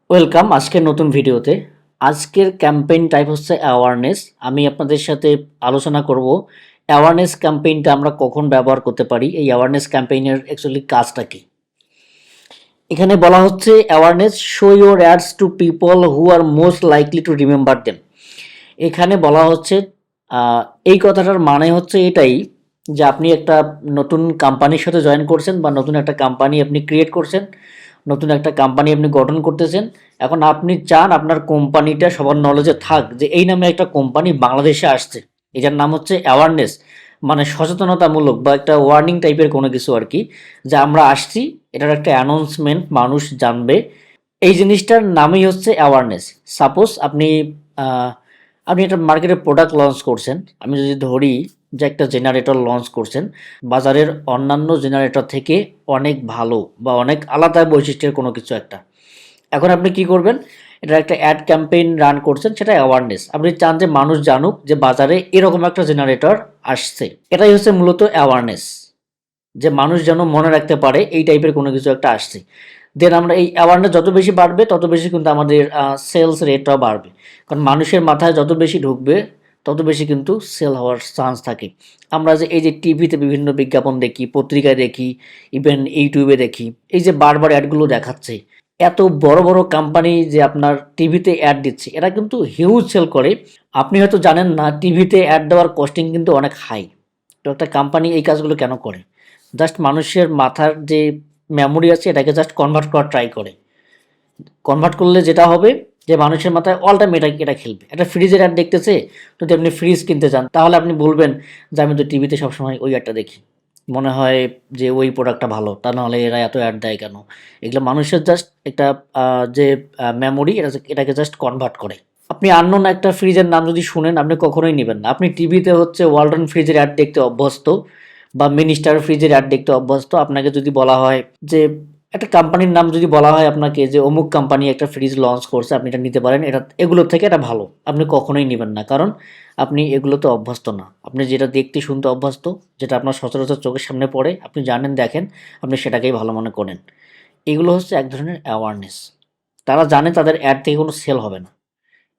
Welcome আজকের নতুন ভিডিওতে। আজকের ক্যাম্পেইন টাইপ হচ্ছে অ্যাওয়ারনেস। আমি আপনাদের সাথে আলোচনা করব অ্যাওয়ারনেস ক্যাম্পেইনটা আমরা কখন ব্যবহার করতে পারি, এই অ্যাওয়ারনেস ক্যাম্পেইনের অ্যাকচুয়ালি কাজটা কি। এখানে বলা হচ্ছে awareness show your ads to people who are most likely to remember them. এখানে বলা হচ্ছে এই কথাটার মানে হচ্ছে এটাই যে আপনি একটা নতুন কোম্পানির সাথে জয়েন করছেন বা নতুন একটা কোম্পানি আপনি ক্রিয়েট করছেন, নতুন একটা কোম্পানি আপনি গঠন করতেছেন। এখন আপনি চান আপনার কোম্পানিটা সবার নলেজে থাক যে এই নামে একটা কোম্পানি বাংলাদেশে আসছে, এটার নাম হচ্ছে অ্যাওয়ারনেস, মানে সচেতনতামূলক বা একটা ওয়ার্নিং টাইপের কোনো কিছু আর কি, যে আমরা আসছি, এটার একটা অ্যানাউন্সমেন্ট মানুষ জানবে। এই জিনিসটার নামই হচ্ছে অ্যাওয়ারনেস। সাপোজ আপনি একটা মার্কেটে প্রোডাক্ট লঞ্চ করছেন। আমি যদি ধরি যে একটা জেনারেটর লঞ্চ করছেন, বাজারের অন্যান্য জেনারেটর থেকে অনেক ভালো বা অনেক আলাদা বৈশিষ্ট্যের কোনো কিছু একটা। এখন আপনি কি করবেন, এটা একটা অ্যাড ক্যাম্পেইন রান করছেন, সেটা অ্যাওয়ারনেস। আপনি চান যে মানুষ জানুক যে বাজারে এরকম একটা জেনারেটর আসছে। এটাই হচ্ছে মূলত অ্যাওয়ারনেস, যে মানুষ যেন মনে রাখতে পারে এই টাইপের কোনো কিছু একটা আসছে। দেন আমরা এই অ্যাওয়ারনেস যত বেশি বাড়বে তত বেশি কিন্তু আমাদের সেলস রেটটাও বাড়বে, কারণ মানুষের মাথায় যত বেশি ঢুকবে তত বেশি কিন্তু সেল হওয়ার চান্স থাকে। আমরা যে এই যে টিভিতে বিভিন্ন বিজ্ঞাপন দেখি, পত্রিকায় দেখি, ইভেন ইউটিউবে দেখি, এই যে বারবার অ্যাডগুলো দেখাচ্ছে, এত বড় বড় কোম্পানি যে আপনার টিভিতে অ্যাড দিচ্ছে, এরা কিন্তু হিউজ সেল করে। আপনি হয়তো জানেন না টিভিতে অ্যাড দেওয়ার কস্টিং কিন্তু অনেক হাই। তো একটা কোম্পানি এই কাজগুলো কেন করে? জাস্ট মানুষের মাথার যে মেমোরি আছে এটাকে জাস্ট কনভার্ট করার ট্রাই করে। কনভার্ট করলে যেটা হবে যে মানুষের মাথায় অল টাইম এটা খেলবে। একটা ফ্রিজের অ্যাড দেখতেছে, যদি আপনি ফ্রিজ কিনতে চান তাহলে আপনি বলবেন যে আমি তো টিভিতে সবসময় ওই অ্যাডটা দেখি, মনে হয় যে ওই প্রোডাক্টটা ভালো, তা নাহলে এরা এত অ্যাড দেয় কেন। এগুলো মানুষের জাস্ট একটা যে মেমোরি, এটাকে জাস্ট কনভার্ট করে। আপনি আননোন একটা ফ্রিজের নাম যদি শুনেন আপনি কখনোই নেবেন না। আপনি টিভিতে হচ্ছে ওয়ালটন ফ্রিজের অ্যাড দেখতে অভ্যস্ত বা মিনিস্টার ফ্রিজের অ্যাড দেখতে অভ্যস্ত। আপনাকে যদি বলা হয় যে একটা কোম্পানির নাম যদি বলা হয় আপনাকে যে অমুক কোম্পানি একটা ফ্রিজ লঞ্চ করছে, আপনি এটা নিতে পারেন, এটা এগুলোর থেকে এটা ভালো, আপনি কখনোই নেবেন না, কারণ আপনি এগুলোতে অভ্যস্ত না। আপনি যেটা দেখতে শুনতে অভ্যস্ত, যেটা আপনার সচরাচর চোখের সামনে পড়ে, আপনি জানেন দেখেন, আপনি সেটাকেই ভালো মনে করেন। এগুলো হচ্ছে এক ধরনের অ্যাওয়ারনেস। তারা জানে তাদের অ্যাড থেকে কোনো সেল হবে না,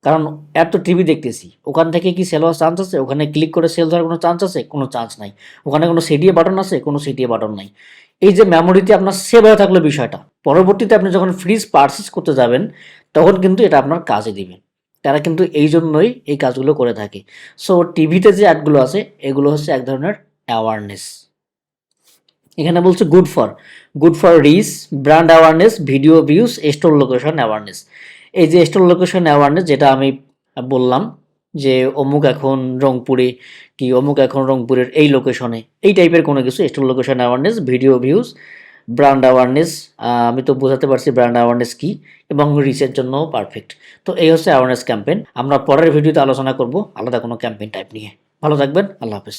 কারণ অ্যাড তো টিভি দেখতেছি, ওখান থেকে কি সেল হওয়ার চান্স আছে? ওখানে ক্লিক করে সেল হওয়ার কোনো চান্স আছে? কোনো চান্স নাই। ওখানে কোনো সিডিএ বাটন আছে? কোনো সিডিএ বাটন নাই। এই যে মেমোরিতে আপনার সেভ হয়ে থাকলো বিষয়টা, পরবর্তীতে আপনি যখন ফ্রিজ পারচেস করতে যাবেন তখন কিন্তু এটা আপনার কাজে দিবে। তারা কিন্তু এই জন্যই এই কাজগুলো করে থাকে। সো টিভিতে যে অ্যাডগুলো আছে এগুলো হচ্ছে এক ধরনের অ্যাওয়ারনেস। এখানে বলছে good for reach, brand awareness, video views, store location awareness. এই যে স্টোর লোকেশন অ্যাওয়ারনেস, যেটা আমি বললাম যে অমুক এখন রংপুরে, কি অমুক এখন রংপুরের এই লোকেশনে, এই টাইপের কোনো কিছু store location awareness, video views, brand awareness. আমি তো বোঝাতে পারছি ব্র্যান্ড অ্যাওয়ারনেস কি, এবং রিচের জন্য পারফেক্ট। তো এই হচ্ছে অ্যাওয়ারনেস ক্যাম্পেইন। আমরা পরের ভিডিওতে আলোচনা করব আলাদা কোনো ক্যাম্পেইন টাইপ নিয়ে। ভালো থাকবেন, আল্লাহ হাফেজ।